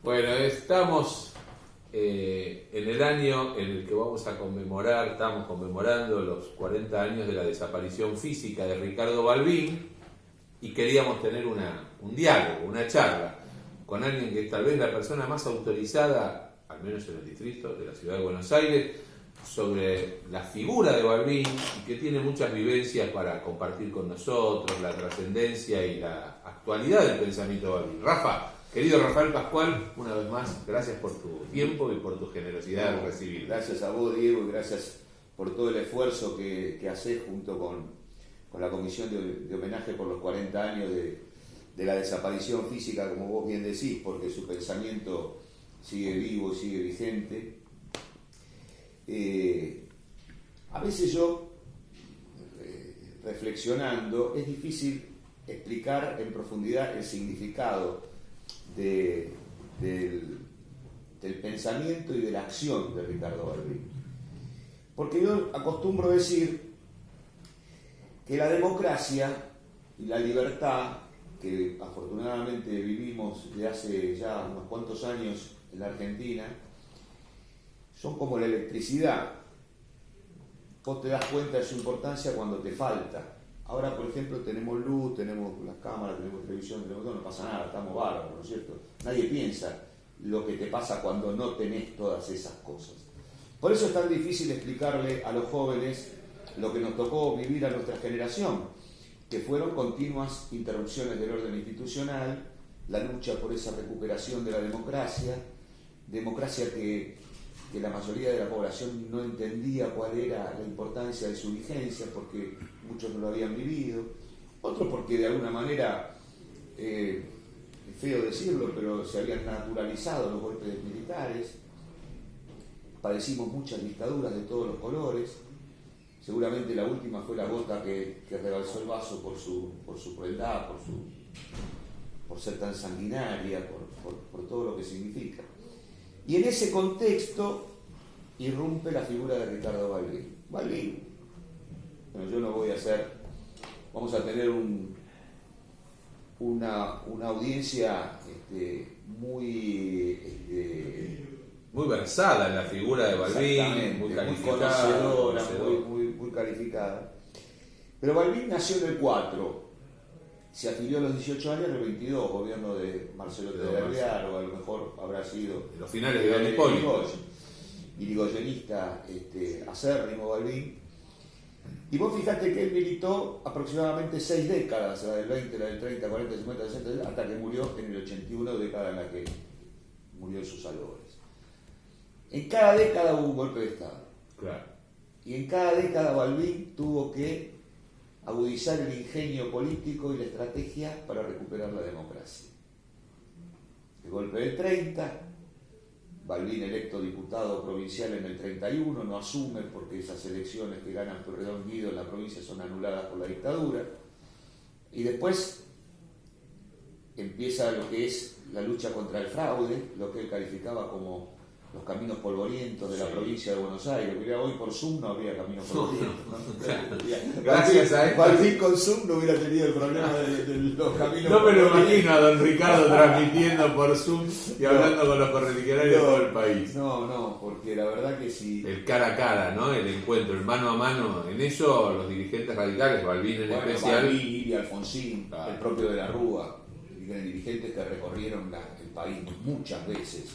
Bueno, estamos en el año en el que estamos conmemorando los 40 años de la desaparición física de Ricardo Balbín y queríamos tener un diálogo, una charla con alguien que es tal vez la persona más autorizada, al menos en el distrito de la ciudad de Buenos Aires, sobre la figura de Balbín y que tiene muchas vivencias para compartir con nosotros, la trascendencia y la actualidad del pensamiento de Balbín. Rafa, querido Rafael Pascual, una vez más, gracias por tu tiempo y por tu generosidad al recibirlo. Gracias a vos, Diego, y gracias por todo el esfuerzo que haces junto con la Comisión de Homenaje por los 40 años de la desaparición física, como vos bien decís, porque su pensamiento sigue vivo y sigue vigente. A veces yo, reflexionando, es difícil explicar en profundidad el significado del pensamiento y de la acción de Ricardo Balbín. Porque yo acostumbro decir que la democracia y la libertad, que afortunadamente vivimos desde hace ya unos cuantos años en la Argentina, son como la electricidad. Vos te das cuenta de su importancia cuando te falta. Ahora, por ejemplo, tenemos luz, tenemos las cámaras, tenemos televisión, tenemos todo, no pasa nada, estamos bárbaros, ¿no es cierto? Nadie piensa lo que te pasa cuando no tenés todas esas cosas. Por eso es tan difícil explicarle a los jóvenes lo que nos tocó vivir a nuestra generación, que fueron continuas interrupciones del orden institucional, la lucha por esa recuperación de la democracia que la mayoría de la población no entendía cuál era la importancia de su vigencia, porque muchos no lo habían vivido, otros porque de alguna manera, es feo decirlo, pero se habían naturalizado los golpes militares, padecimos muchas dictaduras de todos los colores, seguramente la última fue la gota que rebalsó el vaso por su crueldad, por ser tan sanguinaria, por todo lo que significa. Y en ese contexto irrumpe la figura de Ricardo Balbín. Balbín, bueno, yo no voy a hacer, vamos a tener una audiencia muy versada en la figura de Balbín, muy calificada, muy calificada. Pero Balbín nació en el 4. Se afilió a los 18 años en el 22, gobierno de Marcelo Telerrear, o a lo mejor habrá sido en los finales de Don Hipólito. Irigoyenista acérrimo Balbín. Y vos fijate que él militó aproximadamente 6 décadas, la del 20, la del 30, 40, 50, 60, hasta que murió en el 81, década en la que murió en sus albores. En cada década hubo un golpe de Estado. Claro. Y en cada década Balbín tuvo que agudizar el ingenio político y la estrategia para recuperar la democracia. El golpe del 30, Balbín electo diputado provincial en el 31, no asume porque esas elecciones que ganan Pueyrredón Guido en la provincia son anuladas por la dictadura. Y después empieza lo que es la lucha contra el fraude, lo que él calificaba como los caminos polvorientos de la provincia de Buenos Aires. Mirá, hoy por Zoom no habría caminos polvorientos. ¿No? Gracias a él. Balbín con Zoom no hubiera tenido el problema de los caminos. No me lo imagino a don Ricardo transmitiendo por Zoom y hablando con los correligionarios de todo el país. No, porque la verdad que sí. El cara a cara, ¿no? El encuentro, el mano a mano. En eso los dirigentes radicales, Balbín en especial. Balbín, Iria Alfonsín, el propio de la Rúa, dirigentes que recorrieron el país muchas veces.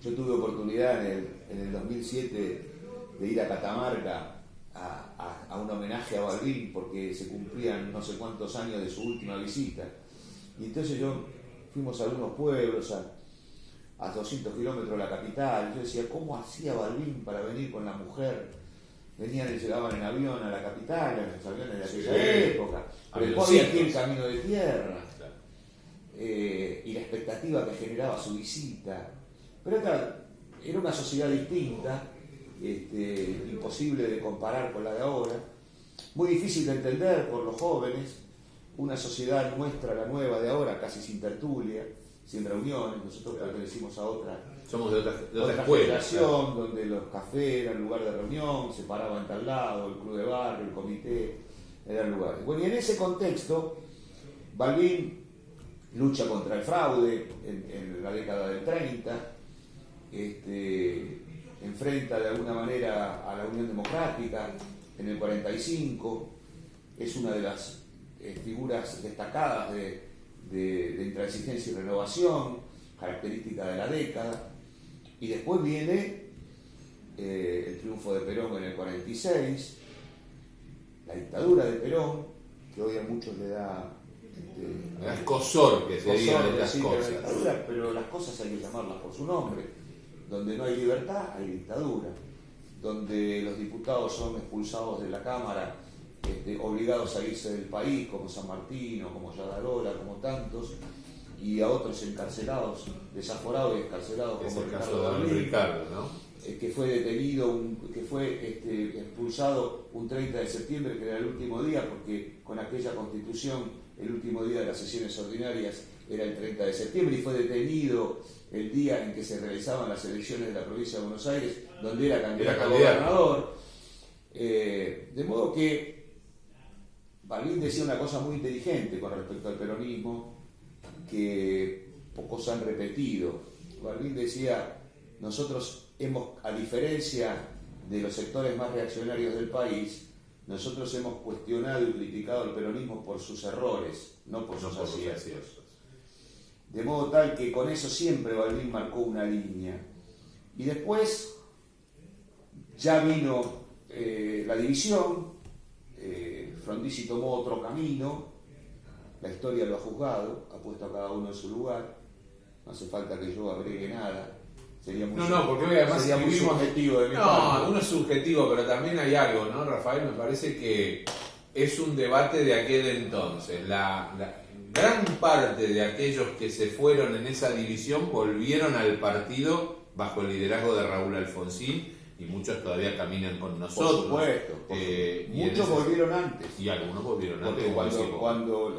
Yo tuve oportunidad en el 2007 de ir a Catamarca a un homenaje a Balbín porque se cumplían no sé cuántos años de su última visita. Y entonces fuimos a algunos pueblos a 200 kilómetros de la capital. Y yo decía, ¿cómo hacía Balbín para venir con la mujer? Venían y llegaban en avión a la capital, en los aviones de aquella época. Pero después había aquí el camino de tierra. Y la expectativa que generaba su visita. Pero era una sociedad distinta, imposible de comparar con la de ahora, muy difícil de entender por los jóvenes, una sociedad nuestra, la nueva de ahora, casi sin tertulia, sin reuniones. Nosotros pertenecimos a otra generación, donde los cafés eran lugar de reunión, se paraba en tal lado, el club de barrio, el comité, eran lugares. Bueno, y en ese contexto, Balbín lucha contra el fraude en la década del 30, enfrenta de alguna manera a la Unión Democrática en el 45, es una de las figuras destacadas de intransigencia y renovación, característica de la década, y después viene el triunfo de Perón en el 46, la dictadura de Perón, que hoy a muchos le da escozor que se digan estas cosas. Dictadura, pero las cosas hay que llamarlas por su nombre. Donde no hay libertad, hay dictadura. Donde los diputados son expulsados de la Cámara, obligados a irse del país, como San Martín, como Yadarola, como tantos, y a otros encarcelados, desaforados y encarcelados, Es como el caso de Ricardo, ¿no? Que fue detenido, que fue expulsado un 30 de septiembre, que era el último día, porque con aquella constitución el último día de las sesiones ordinarias era el 30 de septiembre, y fue detenido el día en que se realizaban las elecciones de la provincia de Buenos Aires, donde era candidato a gobernador. De modo que Balbín decía una cosa muy inteligente con respecto al peronismo, que pocos han repetido. Balbín decía: nosotros a diferencia de los sectores más reaccionarios del país, nosotros hemos cuestionado y criticado al peronismo por sus errores, no por sus aciertos. De modo tal que con eso siempre Balbín marcó una línea. Y después ya vino la división, Frondizi tomó otro camino, la historia lo ha juzgado, ha puesto a cada uno en su lugar, no hace falta que yo agregue nada. Sería muy porque hoy además sería muy subjetivo de mi parte. Uno es subjetivo, pero también hay algo, ¿no, Rafael? Me parece que es un debate de aquel entonces. La gran parte de aquellos que se fueron en esa división volvieron al partido bajo el liderazgo de Raúl Alfonsín, y muchos todavía caminan con nosotros. Por supuesto. Muchos volvieron antes. Y algunos volvieron porque antes.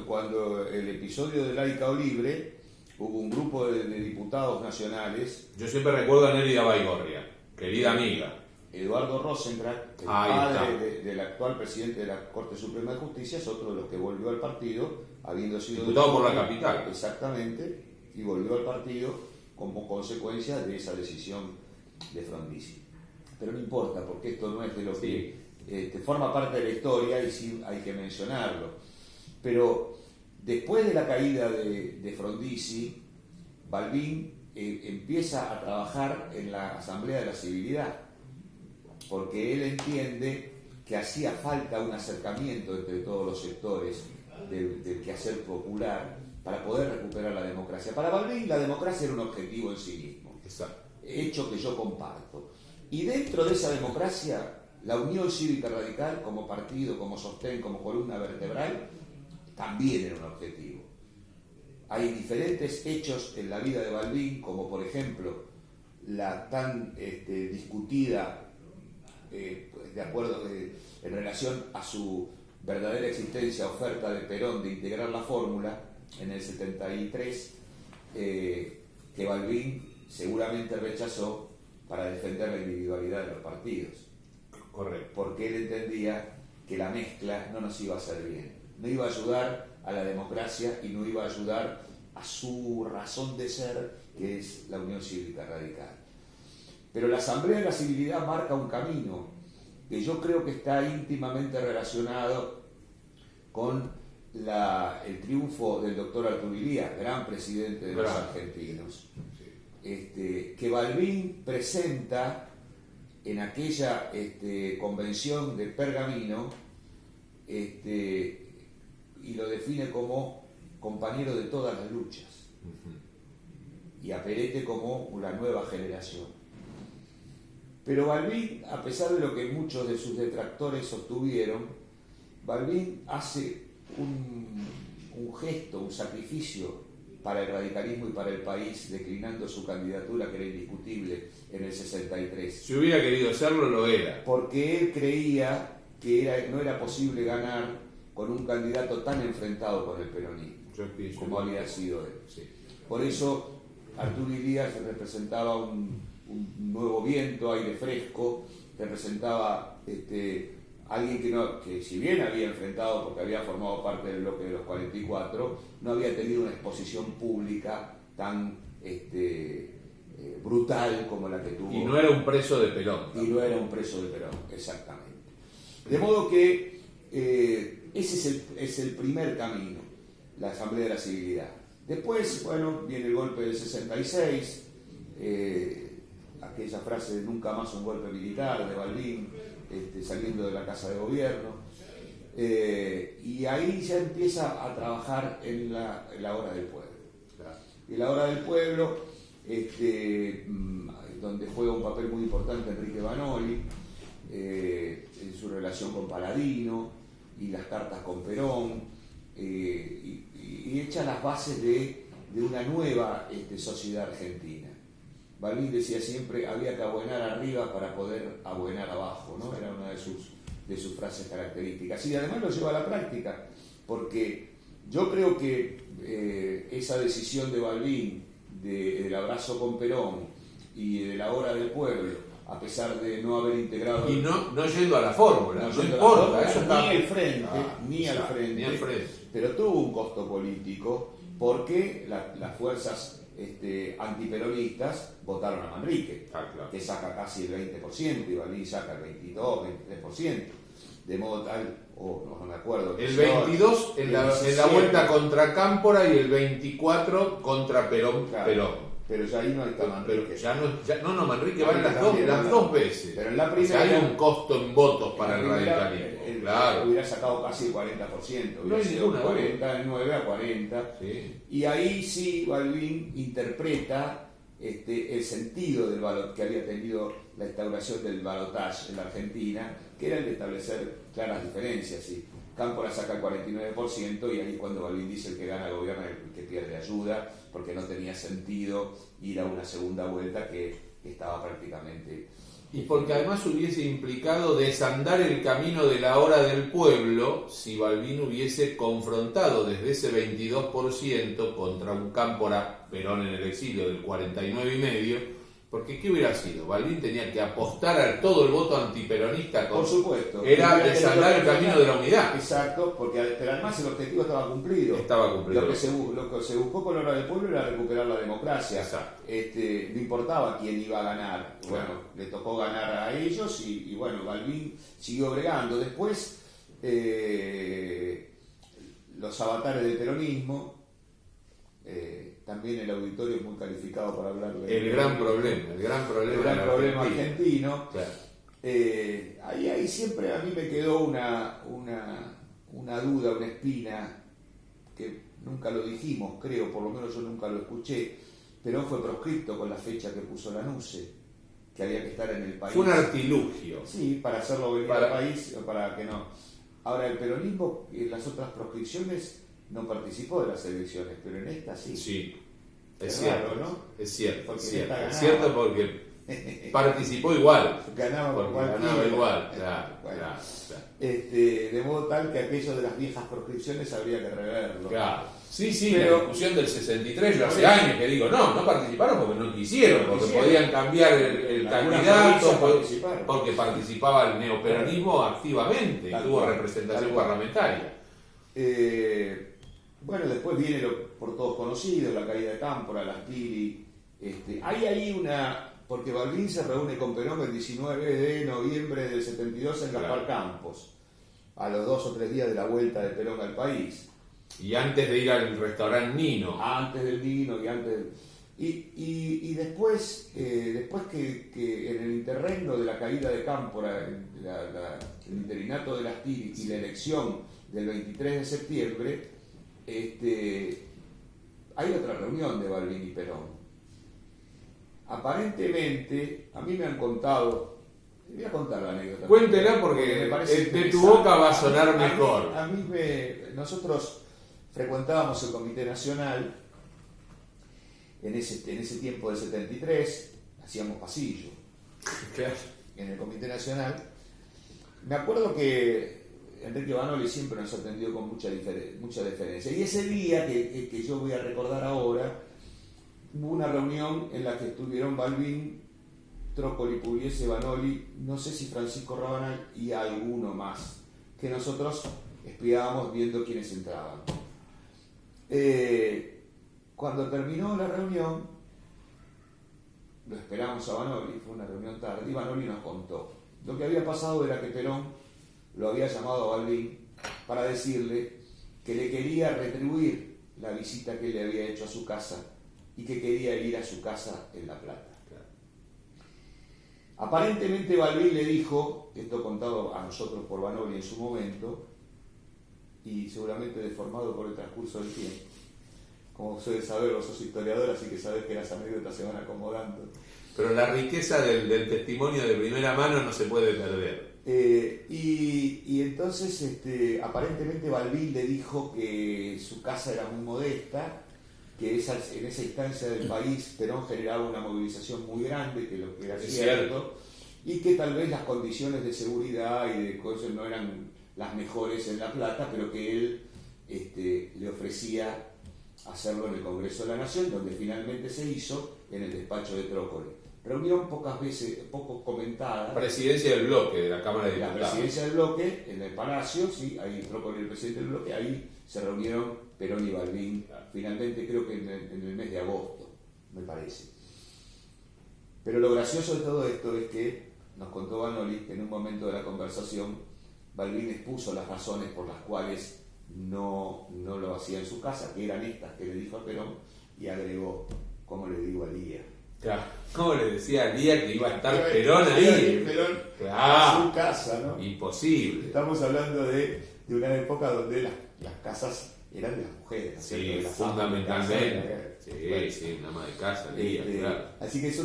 Cuando el episodio de Laica o Libre, hubo un grupo de diputados nacionales. Yo siempre recuerdo a Nélida Baigorria, querida amiga. Eduardo Rosenkrantz, el padre del actual presidente de la Corte Suprema de Justicia, es otro de los que volvió al partido, habiendo sido diputado por la capital. Exactamente, y volvió al partido como consecuencia de esa decisión de Frondizi. Pero no importa, porque esto no es de lo que forma parte de la historia y sí hay que mencionarlo. Pero después de la caída de Frondizi, Balbín empieza a trabajar en la Asamblea de la Civilidad, porque él entiende que hacía falta un acercamiento entre todos los sectores del quehacer popular para poder recuperar la democracia. Para Balbín la democracia era un objetivo en sí mismo, hecho que yo comparto. Y dentro de esa democracia, la Unión Cívica Radical como partido, como sostén, como columna vertebral, también era un objetivo. Hay diferentes hechos en la vida de Balbín, como por ejemplo la tan discutida, de acuerdo en relación a su verdadera existencia, oferta de Perón de integrar la fórmula en el 73, que Balbín seguramente rechazó para defender la individualidad de los partidos. Correcto. Porque él entendía que la mezcla no nos iba a hacer bien, no iba a ayudar a la democracia y no iba a ayudar a su razón de ser, que es la Unión Cívica Radical. Pero la Asamblea de la Civilidad marca un camino que yo creo que está íntimamente relacionado con el triunfo del doctor Arturo Illia, gran presidente de los argentinos. Que Balbín presenta en aquella convención de Pergamino, y lo define como compañero de todas las luchas, y a Perete como la nueva generación. Pero Balbín, a pesar de lo que muchos de sus detractores sostuvieron, Balbín hace un gesto, un sacrificio para el radicalismo y para el país, declinando su candidatura, que era indiscutible, en el 63. Si hubiera querido hacerlo, lo era. Porque él creía que no era posible ganar con un candidato tan enfrentado con el peronismo, como había sido él. Sí. Por eso Arturo Illia representaba un nuevo viento, aire fresco, representaba alguien que si bien había enfrentado, porque había formado parte del bloque de los 44, no había tenido una exposición pública tan brutal como la que tuvo. Y no era un preso de Perón. Y no era un preso de Perón, exactamente. De modo que ese es el primer camino, la Asamblea de la Civilidad. Después, bueno, viene el golpe del 66, aquella frase de nunca más un golpe militar de Balbín, saliendo de la Casa de Gobierno, y ahí ya empieza a trabajar en la Hora del Pueblo. Y la Hora del Pueblo, donde juega un papel muy importante Enrique Vanoli, en su relación con Paladino y las cartas con Perón, y echa las bases de una nueva sociedad argentina. Balbín decía siempre, había que abuenar arriba para poder abuenar abajo, ¿no? Era una de sus frases características. Y además lo lleva a la práctica, porque yo creo que esa decisión de Balbín del abrazo con Perón y de la Hora del Pueblo, a pesar de no haber integrado... Y no yendo a la fórmula, no importa. Eso ni al frente, ni al frente, pero tuvo un costo político, porque las fuerzas antiperonistas votaron a Manrique, claro, que saca casi el 20%, y Balbín saca el 22, 23%, de modo tal, no me acuerdo. El 22 en la vuelta contra Cámpora y el 24 contra Perón. Claro. Pero ya ahí no está Manrique. Pero ya no, Manrique va las dos veces. Pero en la primera, hay un costo en votos para el radicalismo. Claro. Hubiera sacado casi el 40%. Hubiera sido 49 a 40. Sí. Y ahí sí Balbín interpreta el sentido del que había tenido la instauración del balotaje en la Argentina, que era el de establecer claras diferencias. ¿Sí? Cámpora saca el 49%, y ahí cuando Balbín dice el que gana gobierna, el que pierde ayuda, porque no tenía sentido ir a una segunda vuelta que estaba prácticamente... Y porque además hubiese implicado desandar el camino de la Hora del Pueblo si Balbín hubiese confrontado desde ese 22% contra un Cámpora Perón en el exilio del 49,5%, porque ¿qué hubiera sido? Balbín tenía que apostar a todo el voto antiperonista. Por supuesto. Era desandar el camino de la unidad. Exacto, pero además el objetivo estaba cumplido. Lo que se buscó con la Hora del Pueblo era recuperar la democracia. Exacto. No importaba quién iba a ganar. Claro. Bueno, le tocó ganar a ellos y bueno, Balbín siguió bregando. Después, los avatares del peronismo, también el auditorio es muy calificado para hablar de... El gran problema argentino. Claro. Ahí siempre a mí me quedó una duda, una espina, que nunca lo dijimos, creo, por lo menos yo nunca lo escuché. Perón fue proscripto con la fecha que puso Lanuse, que había que estar en el país. Fue un artilugio. Sí, para hacerlo venir al país, o para que no. Ahora, el peronismo en las otras proscripciones no participó de las elecciones, pero en esta sí. Sí, es cierto, raro, ¿no? Es cierto, porque es cierto porque participó igual. Ganaba igual, claro. De modo tal que aquello de las viejas proscripciones habría que reverlo. Claro. Sí, pero, la discusión del 63, yo hace años que digo, no participaron porque no quisieron, porque podían cambiar el candidato, porque participaba el neoperonismo activamente, y tuvo representación parlamentaria. Bueno, después viene lo por todos conocido, la caída de Cámpora, las Tiri. Hay ahí porque Balbín se reúne con Perón el 19 de noviembre del 72 en Gaspar Campos, a los 2 o 3 días de la vuelta de Perón al país. Y antes de ir al restaurante Nino. Antes del Nino y antes... Y después que en el interregno de la caída de Cámpora, el interinato de las Tiri y la elección del 23 de septiembre, hay otra reunión de Balbín y Perón. Aparentemente, a mí me han contado, voy a contar la anécdota. Cuéntela porque de tu boca va a sonar mejor. Nosotros frecuentábamos el Comité Nacional en ese tiempo del 73, hacíamos pasillo. Claro. En el Comité Nacional. Me acuerdo que Enrique Vanoli siempre nos atendió con mucha deferencia. Y ese día, que yo voy a recordar ahora, hubo una reunión en la que estuvieron Balbín, Trócoli, Pugliese, Vanoli, no sé si Francisco Rabanal y alguno más, que nosotros espiábamos viendo quiénes entraban. Cuando terminó la reunión, lo esperamos a Vanoli, fue una reunión tarde, y Vanoli nos contó. Lo que había pasado era que Perón lo había llamado a Balbín para decirle que le quería retribuir la visita que le había hecho a su casa y que quería ir a su casa en La Plata. Claro. Aparentemente Balbín le dijo, esto contado a nosotros por Vanoli en su momento, y seguramente deformado por el transcurso del tiempo. Como suele saber, vos sos historiador, así que sabés que las anécdotas se van acomodando. Pero la riqueza del testimonio de primera mano no se puede perder. Y entonces aparentemente Balbín le dijo que su casa era muy modesta, que en esa instancia del país Perón generaba una movilización muy grande, que lo que era cierto, y que tal vez las condiciones de seguridad y de cosas no eran las mejores en La Plata, pero que él le ofrecía hacerlo en el Congreso de la Nación, donde finalmente se hizo en el despacho de Trócoli. Reunión poco comentada. Presidencia del bloque, de la Cámara de Diputados. La presidencia del bloque, en el Palacio, sí, ahí Trócoli el presidente del bloque, ahí se reunieron Perón y Balbín, finalmente creo que en el mes de agosto, me parece. Pero lo gracioso de todo esto es que nos contó Vanoli que en un momento de la conversación Balbín expuso las razones por las cuales no lo hacía en su casa, que eran estas que le dijo a Perón, y agregó, ¿cómo le digo a Lía? Claro, ¿cómo le decía a Lía que iba a estar Perón ahí? Perón claro, en su casa, ¿no? Imposible. Estamos hablando de una época donde las casas eran de las mujeres. Sí, fundamentalmente. Sí, una ama de casa, Lía, claro. Así que es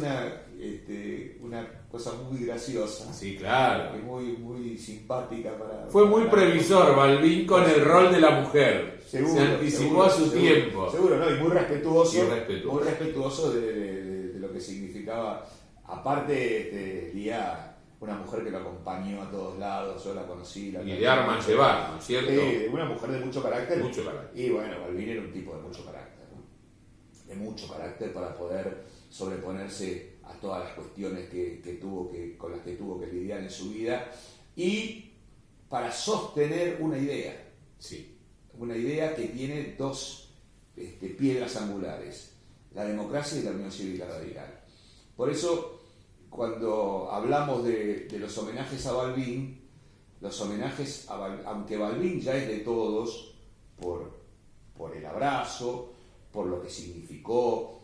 una cosa muy graciosa. Sí, claro. Y muy simpática para... Fue muy previsor Balbín con el rol de la mujer. Seguro, se anticipó a su tiempo. Seguro, ¿no? Y muy respetuoso. Muy respetuoso de lo que significaba. Aparte, Lía, una mujer que lo acompañó a todos lados, yo la conocí. Y de armas llevar, ¿no es cierto? Una mujer de mucho carácter. Mucho carácter. Y bueno, Balbín era un tipo de mucho carácter, ¿no? De mucho carácter para poder sobreponerse a todas las cuestiones con las que tuvo que lidiar en su vida y para sostener una idea. Sí. Una idea que tiene dos piedras angulares, la democracia y la unión cívica radical. Por eso, cuando hablamos de los homenajes a Balbín, aunque Balbín ya es de todos, por el abrazo, por lo que significó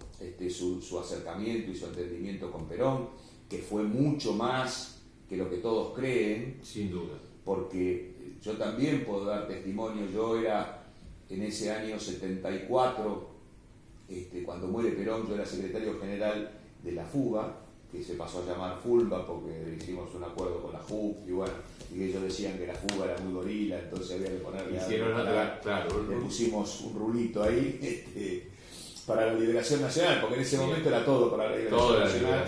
su acercamiento y su entendimiento con Perón, que fue mucho más que lo que todos creen. Sin duda. Porque yo también puedo dar testimonio, yo era en ese año 74, cuando muere Perón, yo era secretario general de la Fuga, que se pasó a llamar Fulba porque hicimos un acuerdo con la JUP y ellos decían que la Fuga era muy gorila, entonces había que ponerle le pusimos un rulito ahí para la liberación nacional, porque en ese momento era todo para la liberación nacional.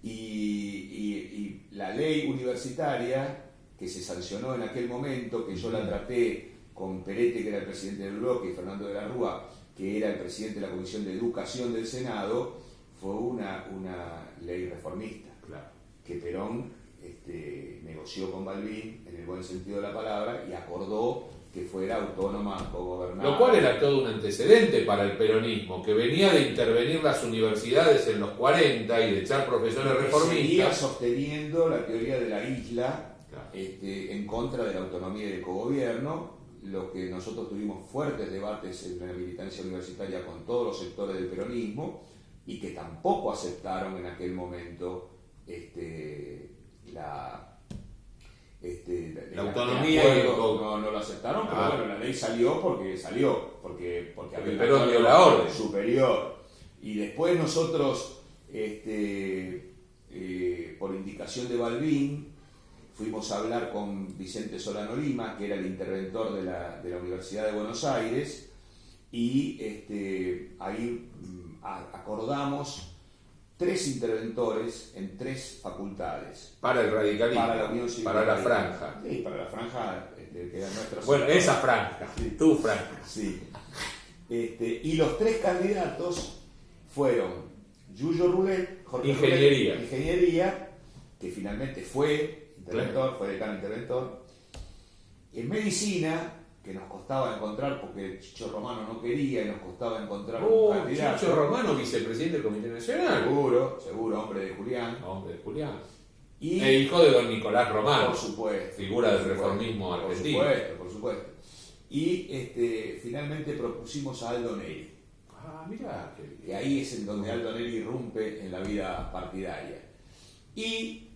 Y la ley universitaria que se sancionó en aquel momento, que yo la traté con Perete, que era el presidente del bloque, y Fernando de la Rúa, que era el presidente de la Comisión de Educación del Senado, fue una ley reformista, claro, que Perón negoció con Balbín en el buen sentido de la palabra y acordó que fuera autónoma o gobernada. Lo cual era todo un antecedente para el peronismo, que venía de intervenir las universidades en los 40 y de echar profesores reformistas. Seguía sosteniendo la teoría de la isla, claro, en contra de la autonomía y del cogobierno, lo que nosotros tuvimos fuertes debates en la militancia universitaria con todos los sectores del peronismo y que tampoco aceptaron en aquel momento la autonomía no lo aceptaron, pero bueno, la ley salió porque había el Perón dio la orden superior. Y después nosotros, por indicación de Balbín, fuimos a hablar con Vicente Solano Lima, que era el interventor de la Universidad de Buenos Aires, y ahí acordamos 3 interventores en 3 facultades. Para el radicalismo, para la Unión Cívica, para la franja. Sí, para la franja que era nuestra. Bueno, esa franja, sí. Tu franja. Sí. Y los 3 candidatos fueron Yuyo Rulet, Jorge Ingeniería. Rulet, Ingeniería, que finalmente fue interventor, fue decano interventor. En Medicina, que nos costaba encontrar porque Chicho Romano no quería y nos costaba encontrar un candidato. Chicho Romano, vicepresidente del Comité Nacional. Seguro, hombre de Julián. Hombre de Julián. Y el hijo de don Nicolás Romano. Por supuesto. Figura del reformismo argentino. Por supuesto. Y finalmente propusimos a Aldo Neri. Mirá. Y ahí es en donde Aldo Neri irrumpe en la vida partidaria. Y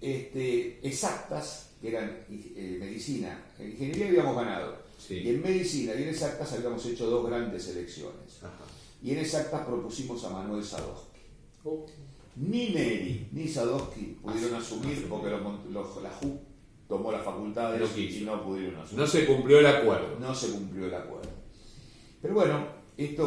exactas, que eran medicina, en ingeniería habíamos ganado. Sí. Y en medicina y en exactas habíamos hecho 2 grandes elecciones. Ajá. Y en exactas propusimos a Manuel Sadowski. Oh. Ni Neri ni Sadowski pudieron asumir porque la JUC tomó las facultades y no pudieron asumir. No se cumplió el acuerdo. No se cumplió el acuerdo. Pero bueno,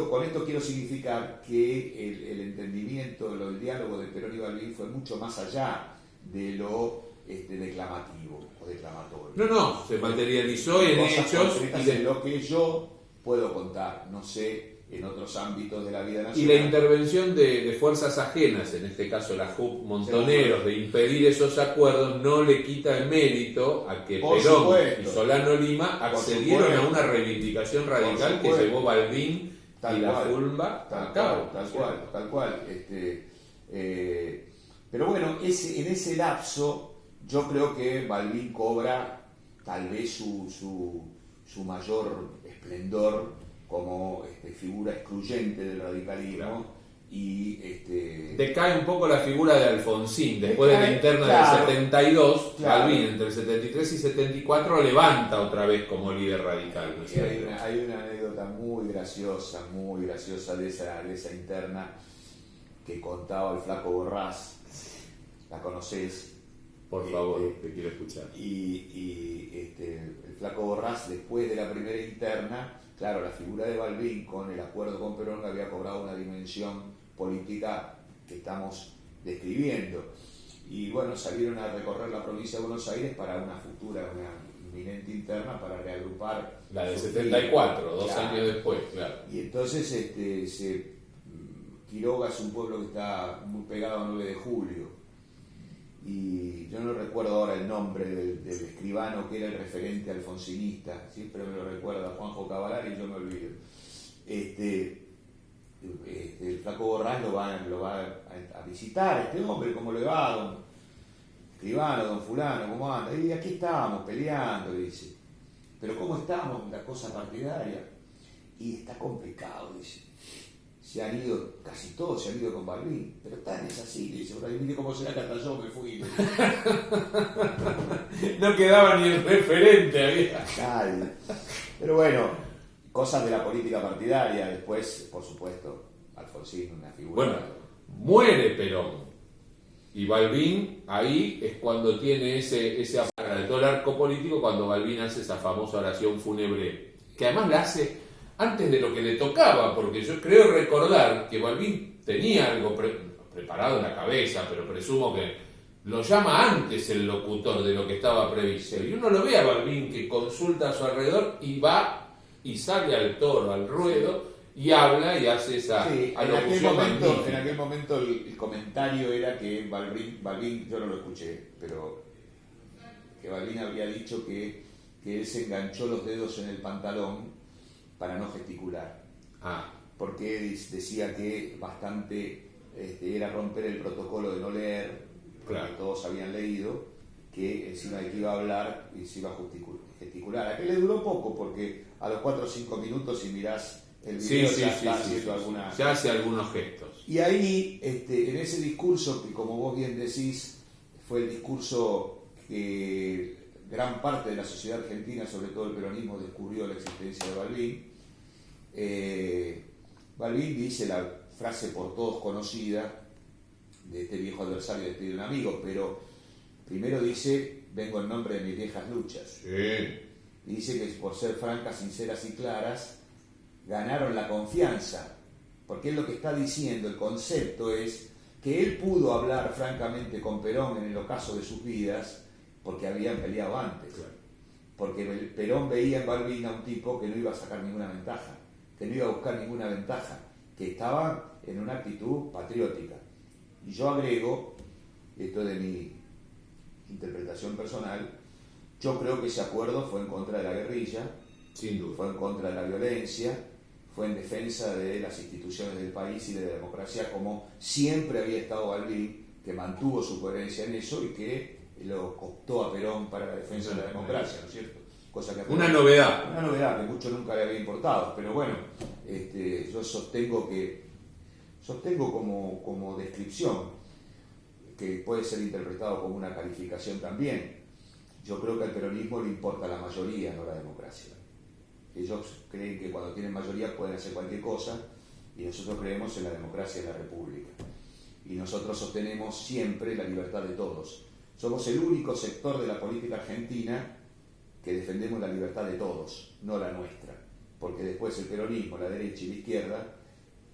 con esto quiero significar que el entendimiento, el diálogo de Perón y Balbín fue mucho más allá de lo declamativo o declamatorio. No, se materializó en hechos y de lo que yo puedo contar, no sé, en otros ámbitos de la vida nacional. Y la intervención de fuerzas ajenas, en este caso la JUC Montoneros, de impedir esos acuerdos, no le quita el mérito a que Perón y Solano Lima accedieron a una reivindicación radical que llevó Balbín y la FULMA a cabo. Tal cual. Pero bueno, en ese lapso yo creo que Balbín cobra tal vez su mayor esplendor como figura excluyente del radicalismo. Claro. Y decae un poco la figura de Alfonsín después de la interna del 72. Claro. Balbín entre el 73 y 74 levanta otra vez como líder radical, ¿no es cierto? Hay una anécdota muy graciosa de esa interna que contaba el Flaco Borrás. La conocés. Por favor, te quiero escuchar. El Flaco Borrás, después de la primera interna, claro, la figura de Balbín con el acuerdo con Perón había cobrado una dimensión política que estamos describiendo. Y bueno, salieron a recorrer la provincia de Buenos Aires para una inminente interna para reagrupar. La del 74, vida. 2 años después, claro. Y entonces Quiroga es un pueblo que está muy pegado a 9 de julio. Y yo no recuerdo ahora el nombre del escribano que era el referente alfonsinista, siempre me lo recuerda Juanjo Cavalari y yo me olvido. El Flaco Borrás lo va a visitar, hombre, ¿cómo le va, don escribano, don fulano, cómo anda? Y aquí estábamos peleando, le dice. Pero ¿cómo estamos en la cosa partidaria? Y está complicado, dice. Casi todos se han ido con Balbín, pero tan es así, le dice, mire cómo será que hasta yo me fui. No quedaba ni el referente, había. Nadie. Pero bueno, cosas de la política partidaria, después, por supuesto, Alfonsín, una figura. Bueno, muere Perón. Y Balbín, ahí es cuando tiene ese aparato de todo el arco político, cuando Balbín hace esa famosa oración fúnebre, que además la hace antes de lo que le tocaba, porque yo creo recordar que Balbín tenía algo preparado en la cabeza, pero presumo que lo llama antes el locutor de lo que estaba previsto. Y uno lo ve a Balbín que consulta a su alrededor y va y sale al toro, al ruedo, y habla y hace esa alocución magnífica. En aquel momento el comentario era que Balbín, yo no lo escuché, pero que Balbín había dicho que él se enganchó los dedos en el pantalón para no gesticular, porque decía que bastante era romper el protocolo de no leer, porque todos habían leído, que encima de que iba a hablar y se iba a gesticular. A que le duró poco, porque a los 4 o 5 minutos, si mirás el video, ya hace algunos gestos. Y ahí, en ese discurso, que como vos bien decís, fue el discurso que gran parte de la sociedad argentina, sobre todo el peronismo, descubrió la existencia de Balbín. Balbín dice la frase por todos conocida de este viejo adversario de un amigo, pero primero dice, vengo en nombre de mis viejas luchas. Sí. Y dice que por ser francas, sinceras y claras, ganaron la confianza, porque él lo que está diciendo, el concepto es que él pudo hablar francamente con Perón en el ocaso de sus vidas, porque habían peleado antes. Claro. Porque Perón veía en Balbín a un tipo que no iba a sacar ninguna ventaja, que no iba a buscar ninguna ventaja, que estaba en una actitud patriótica. Y yo agrego, esto de mi interpretación personal, yo creo que ese acuerdo fue en contra de la guerrilla, Sin duda. fue en contra de la violencia, fue en defensa de las instituciones del país y de la democracia, como siempre había estado Balbín, que mantuvo su coherencia en eso y que lo cooptó a Perón para la defensa de la democracia, ¿no es cierto? Cosa que a Perón, Una novedad. una novedad que mucho nunca le había importado, pero bueno, yo sostengo como descripción, que puede ser interpretado como una calificación también. Yo creo que al peronismo le importa la mayoría, no la democracia. Ellos creen que cuando tienen mayoría pueden hacer cualquier cosa, y nosotros creemos en la democracia y en la república. Y nosotros sostenemos siempre la libertad de todos. Somos el único sector de la política argentina que defendemos la libertad de todos, no la nuestra. Porque después el peronismo, la derecha y la izquierda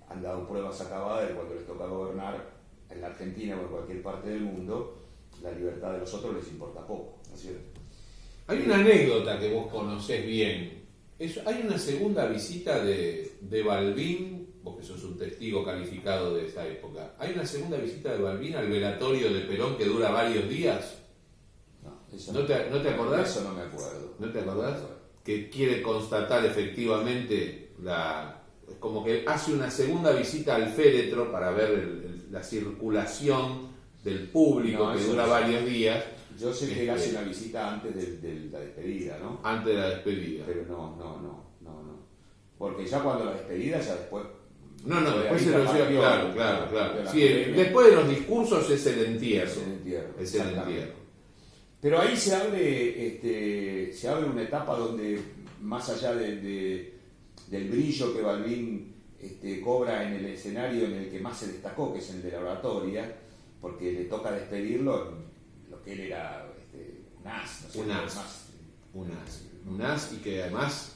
han dado pruebas acabadas de cuando les toca gobernar en la Argentina o en cualquier parte del mundo, la libertad de los otros les importa poco, ¿no es cierto? Hay una anécdota que vos conocés bien. Hay una segunda visita de Balbín, vos que sos un testigo calificado de esa época. Hay una segunda visita de Balbín al velatorio de Perón que dura varios días. ¿No te acordás? Eso no me acuerdo. ¿No te acordás? Que quiere constatar efectivamente es como que hace una segunda visita al féretro para ver la circulación del público que dura varios días. Yo sé que él hace una visita antes de la despedida, ¿no? Antes de la despedida. Pero no. Porque ya cuando la despedida, ya después... No, después se lo lleva, claro. Sí, después de los discursos es el entierro. Es el entierro. Pero ahí se abre una etapa donde, más allá del brillo que Balbín cobra en el escenario en el que más se destacó, que es el de la oratoria, porque le toca despedirlo en lo que él era un as, ¿no sé? Un as, y que además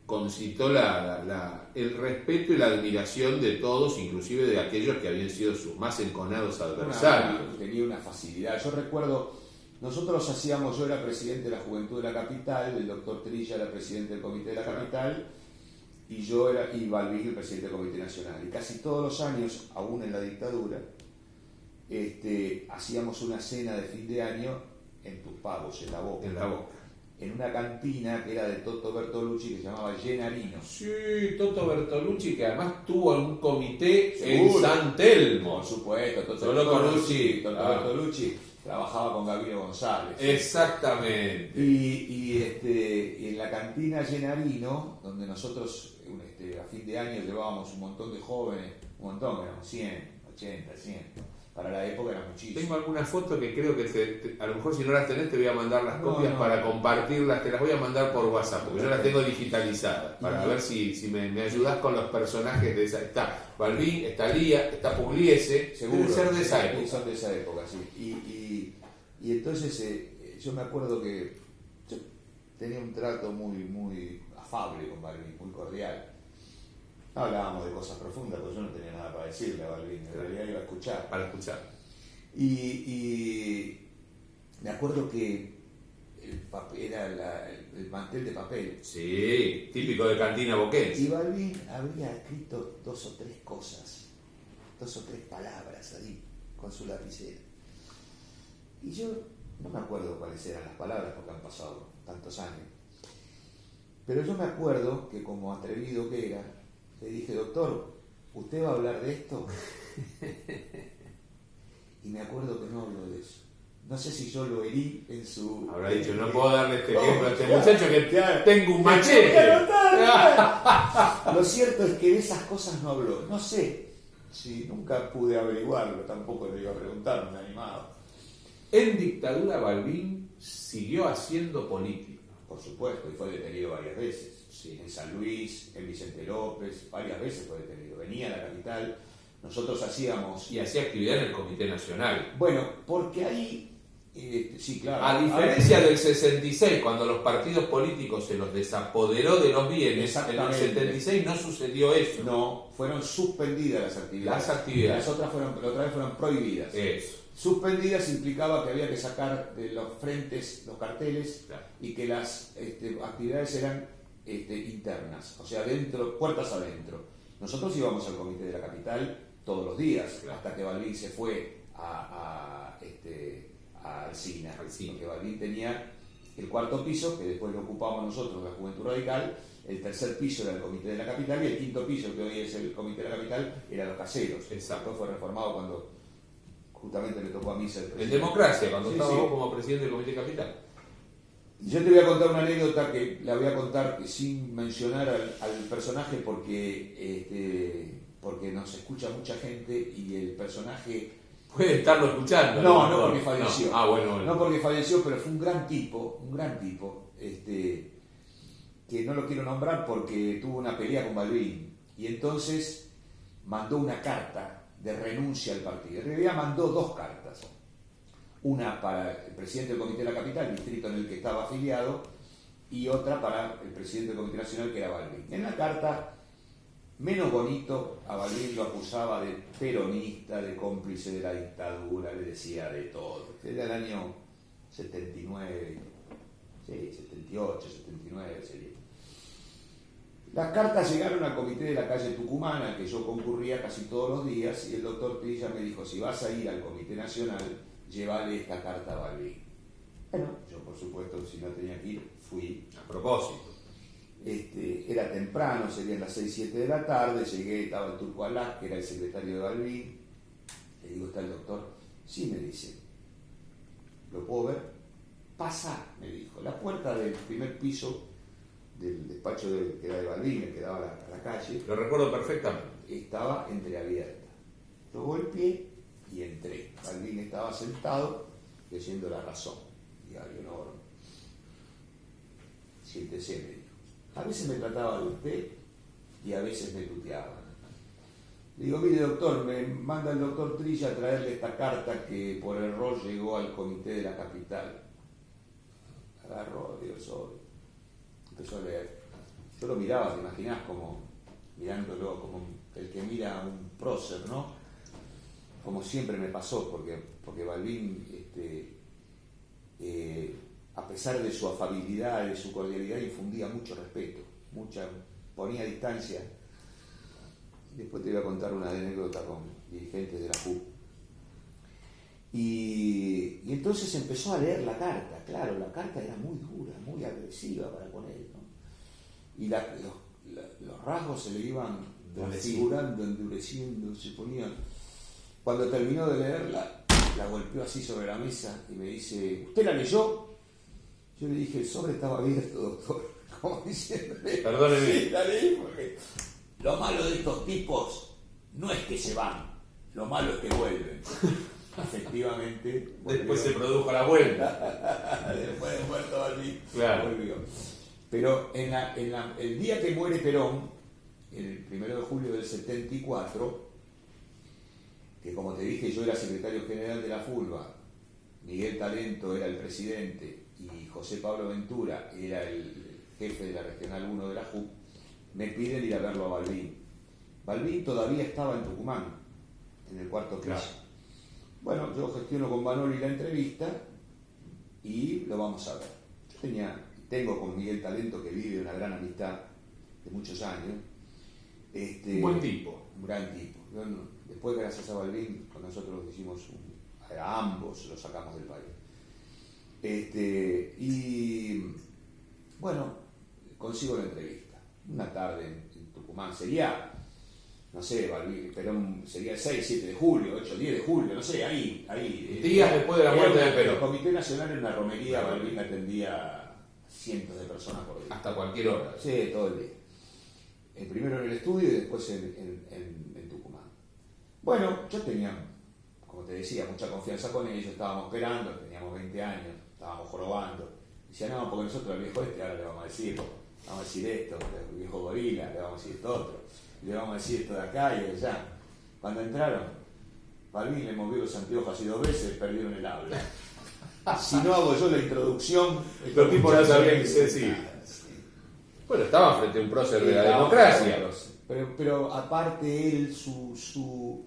concitó el respeto y la admiración de todos, inclusive de aquellos que habían sido sus más enconados adversarios. Tenía una facilidad. Yo recuerdo, yo era presidente de la Juventud de la Capital, el doctor Trilla era presidente del Comité de la Capital, y Balbín el presidente del Comité Nacional. Y casi todos los años, aún en la dictadura, hacíamos una cena de fin de año en Tuspagos, en La Boca. En una cantina que era de Toto Bertolucci, que se llamaba Gennarino. Sí, Toto Bertolucci, que además tuvo un comité en San Telmo. Por supuesto, Toto Bertolucci trabajaba con Gabriel González. Exactamente. Y en la cantina Gennarino, donde nosotros a fin de año llevábamos un montón de jóvenes, éramos 100, 80, 100. Para la época era muchísimo. Tengo algunas fotos que creo que a lo mejor si no las tenés te voy a mandar las copias para compartirlas, te las voy a mandar por WhatsApp, porque yo las tengo digitalizadas, para ver si me ayudás con los personajes de esa. Está Balbín, está Lía, está Pugliese, seguro, debe ser de esa época. Son de esa época, sí. Y entonces yo me acuerdo que yo tenía un trato muy afable con Balbín, muy cordial. No hablábamos de cosas profundas, porque yo no tenía nada para decirle a Balbín, en realidad iba a escuchar. Para escuchar. Y me acuerdo que era el mantel de papel. Sí, típico de cantina boquense. Y Balbín había escrito 2 o 3 cosas, 2 o 3 palabras ahí, con su lapicera. Y yo no me acuerdo cuáles eran las palabras, porque han pasado tantos años. Pero yo me acuerdo que, como atrevido que era, le dije: doctor, ¿usted va a hablar de esto? Y me acuerdo que no habló de eso. No sé si yo lo herí en su... Habrá dicho, no puedo darle este ejemplo a este muchacho que tengo un machete. Lo cierto es que de esas cosas no habló. No sé si nunca pude averiguarlo, tampoco le iba a preguntar, me animado. En dictadura Balbín siguió haciendo política. Por supuesto, y fue detenido varias veces. Sí. En San Luis, en Vicente López, varias veces fue detenido. Venía a la capital, nosotros hacíamos... Y hacía actividad en el Comité Nacional. Bueno, porque ahí... sí, claro. A diferencia del 66, cuando los partidos políticos se los desapoderó de los bienes, en el 76 no sucedió eso. No, fueron suspendidas las actividades. Las otras la otra vez fueron prohibidas. Eso. Suspendidas implicaba que había que sacar de los frentes los carteles, claro, y que las actividades eran internas, o sea, puertas adentro. Nosotros íbamos al Comité de la Capital todos los días, Claro. hasta que Balbín se fue a Alsina. Porque Balbín tenía el cuarto piso, que después lo ocupamos nosotros, la Juventud Radical, el tercer piso era el Comité de la Capital, y el quinto piso, que hoy es el Comité de la Capital, era Los Caseros. Exacto. Después fue reformado cuando justamente le tocó a mí ser En presidente. democracia, cuando Sí, estaba sí. vos como presidente del Comité Capital. Yo te voy a contar una anécdota que la voy a contar sin mencionar al personaje porque nos escucha mucha gente y el personaje... Puede estarlo escuchando. No porque falleció. No. Ah, bueno. No porque falleció, pero fue un gran tipo, que no lo quiero nombrar porque tuvo una pelea con Balbín y entonces mandó una carta de renuncia al partido. En realidad mandó dos cartas. Una para el presidente del Comité de la Capital, el distrito en el que estaba afiliado, y otra para el presidente del Comité Nacional, que era Balbín. En la carta, menos bonito, a Balbín lo acusaba de peronista, de cómplice de la dictadura, le decía de todo. Era el año 79, sí, 78, 79 sería. Las cartas llegaron al comité de la calle Tucumán, al que yo concurría casi todos los días, y el doctor Trilla me dijo, si vas a ir al Comité Nacional, llévale esta carta a Balbín. Bueno, yo por supuesto, si no tenía que ir, fui. A propósito. Era temprano, serían las 6, 7 de la tarde, llegué, estaba el Turco Alá, que era el secretario de Balbín. Le digo, ¿está el doctor? Sí, me dice. ¿Lo puedo ver? Pasa, me dijo. La puerta del primer piso del despacho que era de Balbín, el que daba a la calle, Lo recuerdo perfectamente. estaba entreabierta. Yo golpeé y entré. Balbín estaba sentado leyendo La Razón, diario enorme. Siéntese, me dijo. A veces me trataba de usted y a veces me tuteaba. Le digo, mire doctor, me manda el doctor Trilla a traerle esta carta que por error llegó al Comité de la Capital. Agarró, dio el sobre. Empezó a leer. Yo lo miraba, te imaginás, como mirándolo, como el que mira a un prócer, ¿no? Como siempre me pasó, porque Balbín, a pesar de su afabilidad, de su cordialidad, infundía mucho respeto, ponía distancia. Después te voy a contar una anécdota con dirigentes de la JUP. Y entonces empezó a leer la carta. Claro, la carta era muy dura, muy agresiva para con él, ¿no? Y los rasgos se le iban transfigurando, endureciendo, se ponían. Cuando terminó de leerla, la golpeó así sobre la mesa y me dice, ¿usted la leyó? Yo le dije, el sobre estaba abierto, doctor. Como diciéndole, Perdóneme. Sí, la leí porque lo malo de estos tipos no es que se van, lo malo es que vuelven. Efectivamente, Después se produjo la vuelta. después de muerto Balbín, Claro. volvió. Pero el día que muere Perón, el 1 de julio del 74, que como te dije yo era secretario general de la FULBA, Miguel Talento era el presidente y José Pablo Ventura era el jefe de la Regional 1 de la JUP, me piden ir a verlo a Balbín. Balbín todavía estaba en Tucumán, en el cuarto piso. Claro. Bueno, yo gestiono con Manoli la entrevista y lo vamos a ver. Yo tengo con Miguel Talento, que vive una gran amistad de muchos años. Un buen tipo. Un gran tipo. Después, gracias a Balbín, con nosotros hicimos a ambos los sacamos del país. Y bueno, consigo la entrevista. Una tarde en Tucumán. Sería, no sé, Balbín, Perón sería el 6, 7 de julio, 8, 10 de julio, no sé, ahí. Días después de la muerte de Perón. El Comité Nacional era una romería, Balbín atendía cientos de personas por día. Hasta cualquier hora. Sí, todo el día. Primero en el estudio y después en Tucumán. Bueno, yo tenía, como te decía, mucha confianza con ellos, estábamos esperando, teníamos 20 años, estábamos jorobando. Decía, no, porque nosotros al viejo ahora le vamos a decir esto, el viejo gorila, le vamos a decir esto otro, le vamos a decir esto de acá y de allá. Cuando entraron, Balbín le movió los anteojos así 2 veces, perdieron el habla. Si no hago yo la introducción, Los tipos no sabían qué decir. Bueno, estaba frente a un prócer de la democracia. Pero aparte él, su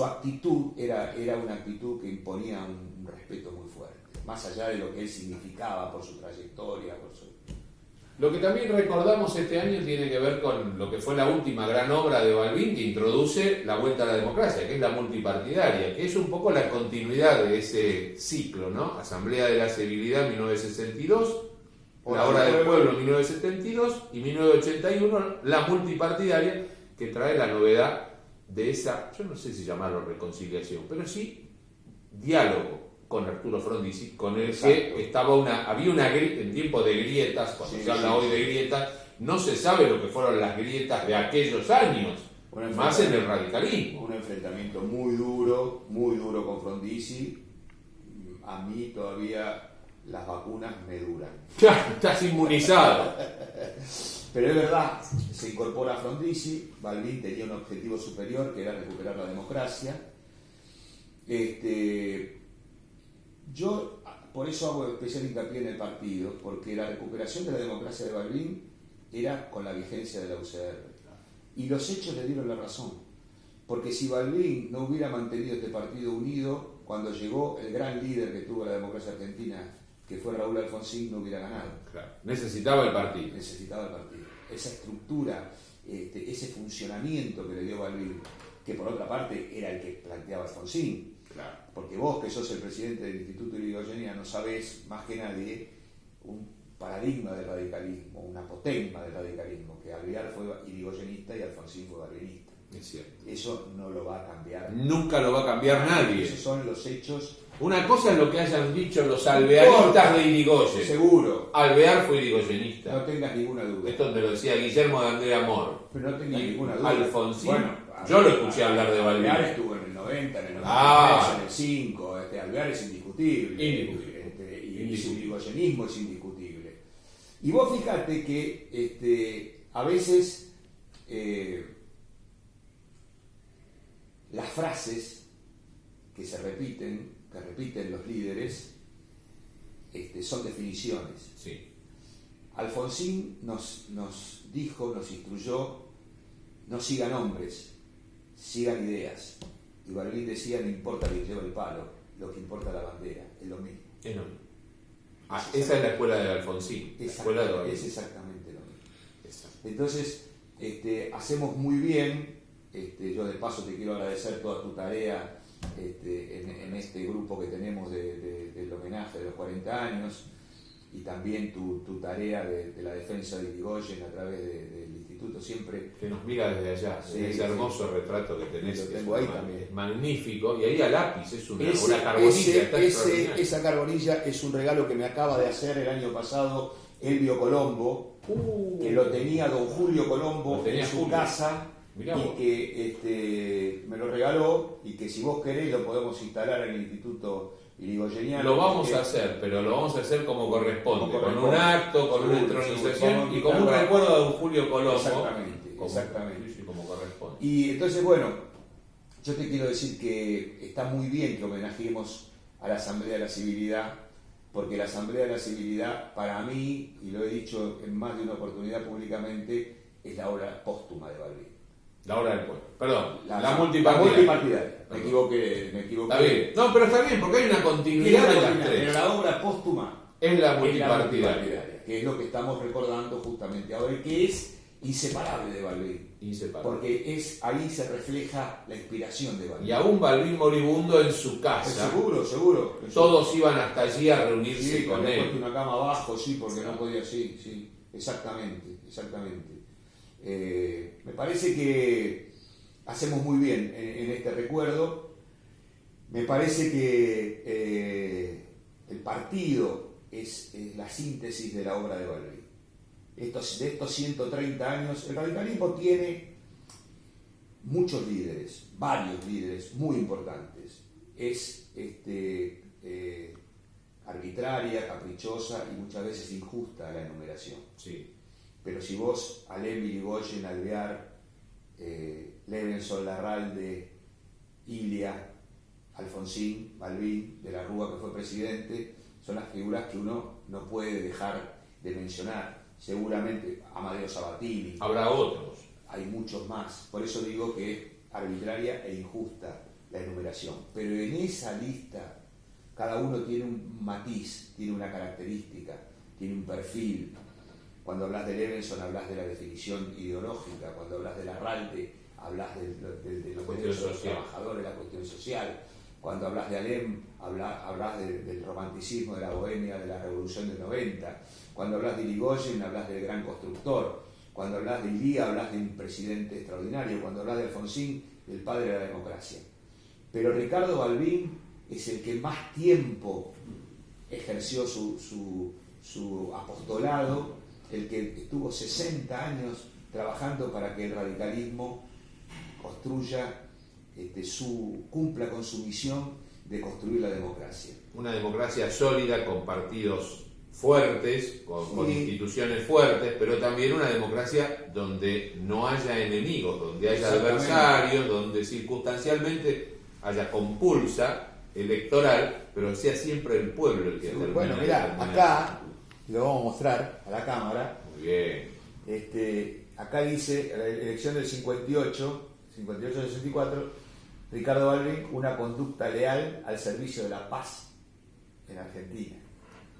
actitud era una actitud que imponía un respeto muy fuerte, más allá de lo que él significaba por su trayectoria, Lo que también recordamos este año tiene que ver con lo que fue la última gran obra de Balbín, que introduce la vuelta a la democracia, que es la multipartidaria, que es un poco la continuidad de ese ciclo, ¿no? Asamblea de la Civilidad 1962, la Hora del Pueblo 1972 y 1981 la multipartidaria, que trae la novedad de esa, yo no sé si llamarlo reconciliación, pero sí diálogo con Arturo Frondizi, con el que había en tiempo de grietas, cuando se habla hoy de grietas, no se sabe lo que fueron las grietas de aquellos años, más en el radicalismo. Un enfrentamiento muy duro con Frondizi. A mí todavía las vacunas me duran. Estás inmunizado. Pero es verdad, se incorpora Frondizi. Balbín tenía un objetivo superior, que era recuperar la democracia. Yo por eso hago especial hincapié en el partido, porque la recuperación de la democracia de Balbín era con la vigencia de la UCR. Y los hechos le dieron la razón. Porque si Balbín no hubiera mantenido este partido unido, cuando llegó el gran líder que tuvo la democracia argentina, que fue Raúl Alfonsín, no hubiera ganado. Claro. Necesitaba el partido. Esa estructura, ese funcionamiento que le dio Balbín, que por otra parte era el que planteaba Alfonsín. Claro. Porque vos, que sos el presidente del Instituto Irigoyenista, sabés más que nadie un paradigma del radicalismo, una apotegma del radicalismo, que Alvear fue irigoyenista y Alfonsín fue balbinista. Es cierto. Eso no lo va a cambiar. Nunca lo va a cambiar nadie. Esos son los hechos. Una cosa es lo que hayan dicho los alvearistas de Irigoyen. Seguro. Alvear fue irigoyenista. No tengas ninguna duda. Esto me lo decía Guillermo de Andrea Mor. Pero no tengas ninguna duda. Alfonsín. Bueno, yo lo escuché hablar de Balbín. Alvear estuvo en el 90, en el 93, en el 5. Alvear es indiscutible. Y su irigoyenismo es indiscutible. Y vos fíjate que a veces las frases que repiten los líderes, son definiciones. Sí. Alfonsín nos dijo, nos instruyó, no sigan hombres, sigan ideas. Y Balbín decía, no importa quién lleva el palo, lo que importa es la bandera, es lo mismo. Es lo mismo. Esa es la escuela de Alfonsín. La escuela de Balbín. Es exactamente lo mismo. Exacto. Entonces, hacemos muy bien. Yo de paso te quiero agradecer toda tu tarea en este grupo que tenemos del homenaje de los 40 años y también tu tarea de la defensa de Irigoyen a través del instituto, siempre que nos mira desde allá, ese hermoso retrato que tenés, lo que tengo ahí también. Es magnífico, y ahí a lápiz es una carbonilla. Esa carbonilla es un regalo que me acaba de hacer el año pasado Elvio Colombo, que lo tenía don Julio Colombo en su casa. Mirá y que me lo regaló, y que si vos querés lo podemos instalar en el Instituto Irigoyeniano. Lo vamos a hacer, pero lo vamos a hacer como corresponde, con un acto, con una entronización y con un recuerdo de don Julio Colombo. Exactamente. Sí, como corresponde. Y entonces, bueno, yo te quiero decir que está muy bien que homenajemos a la Asamblea de la Civilidad, porque la Asamblea de la Civilidad, para mí, y lo he dicho en más de una oportunidad públicamente, es la obra póstuma de Balbín. La obra del pueblo. Perdón, la multipartidaria. Me equivoqué. Está bien. No, pero está bien, porque hay una continuidad de las tres. Pero la obra póstuma es la multipartidaria. Que es lo que estamos recordando justamente ahora, y que es inseparable de Balbín. Inseparable. Porque ahí se refleja la inspiración de Balbín. Y aún Balbín moribundo en su casa. Seguro. Todos iban hasta allí a reunirse con él. Puesto una cama abajo, porque no podía, sí. Exactamente. Me parece que hacemos muy bien en este recuerdo. Me parece que el partido es la síntesis de la obra de Balbín. De estos 130 años, el radicalismo tiene muchos líderes, varios líderes muy importantes. Es arbitraria, caprichosa y muchas veces injusta la enumeración. Sí. Pero si vos, Alem, Irigoyen, Alvear, Levenson, Larralde, Ilia, Alfonsín, Balbín, de la Rúa, que fue presidente, son las figuras que uno no puede dejar de mencionar. Seguramente Amadeo Sabatini. Habrá otros. Hay muchos más. Por eso digo que es arbitraria e injusta la enumeración. Pero en esa lista cada uno tiene un matiz, tiene una característica, tiene un perfil. Cuando hablas de Levenson hablas de la definición ideológica, cuando hablas de Larralde hablas de los derechos de los trabajadores, la cuestión social. Cuando hablas de Alem, hablas del romanticismo, de la bohemia, de la revolución del 90. Cuando hablas de Irigoyen, hablas del gran constructor. Cuando hablas de Ilía, hablas de un presidente extraordinario. Cuando hablas de Alfonsín, del padre de la democracia. Pero Ricardo Balbín es el que más tiempo ejerció su apostolado, el que estuvo 60 años trabajando para que el radicalismo construya, cumpla con su misión de construir la democracia. Una democracia sólida, con partidos fuertes, con instituciones fuertes, pero también una democracia donde no haya enemigos, donde haya adversarios, donde circunstancialmente haya compulsa electoral, pero sea siempre el pueblo el que termina. Bueno, mirá, acá, lo vamos a mostrar a la cámara. Muy bien. Acá dice, la elección del 58-64, Ricardo Balbín, una conducta leal al servicio de la paz en Argentina.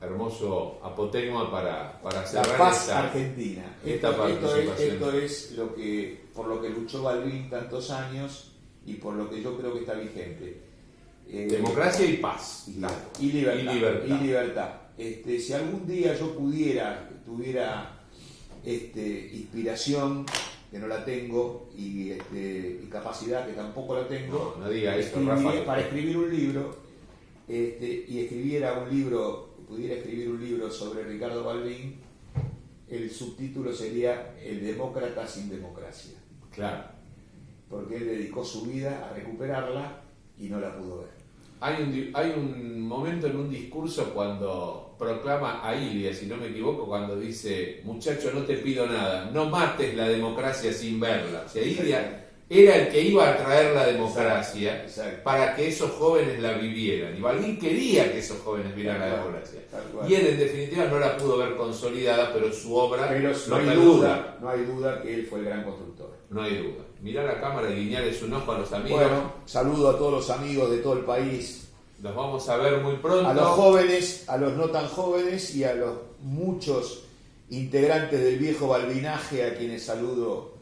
Hermoso apotegma para cerrar la paz argentina. Esta participación. Esto es por lo que luchó Balbín tantos años y por lo que yo creo que está vigente. Democracia y paz. Y libertad. Si algún día yo tuviera inspiración, que no la tengo, y capacidad, que tampoco la tengo, no diga eso, Rafa. Para escribir un libro, y pudiera escribir un libro sobre Ricardo Balbín, el subtítulo sería El demócrata sin democracia. Claro. Porque él dedicó su vida a recuperarla y no la pudo ver. Hay un momento en un discurso cuando proclama a Ilia, si no me equivoco, cuando dice: muchacho, no te pido nada, no mates la democracia sin verla. O sea, Ilia era el que iba a traer la democracia. Exacto. Para que esos jóvenes la vivieran. Y Balbín quería que esos jóvenes vieran la democracia. Y él, en definitiva, no la pudo ver consolidada, pero su obra no hay duda que él fue el gran constructor. No hay duda. Mirá la cámara y guiñarles un ojo a los amigos. Bueno, saludo a todos los amigos de todo el país. Los vamos a ver muy pronto. A los jóvenes, a los no tan jóvenes y a los muchos integrantes del viejo balbinaje, a quienes saludo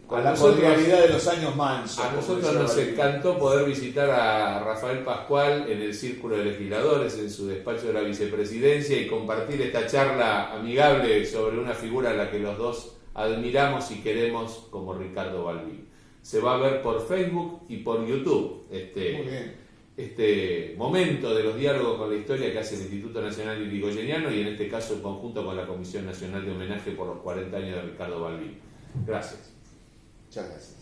con la cordialidad de los años mansos. A nosotros nos encantó poder visitar a Rafael Pascual en el Círculo de Legisladores, en su despacho de la vicepresidencia, y compartir esta charla amigable sobre una figura a la que los dos admiramos y queremos, como Ricardo Balbín. Se va a ver por Facebook y por YouTube este momento de los diálogos con la historia que hace el Instituto Nacional Irigoyeniano, y en este caso en conjunto con la Comisión Nacional de Homenaje por los 40 años de Ricardo Balbín. Gracias. Muchas gracias.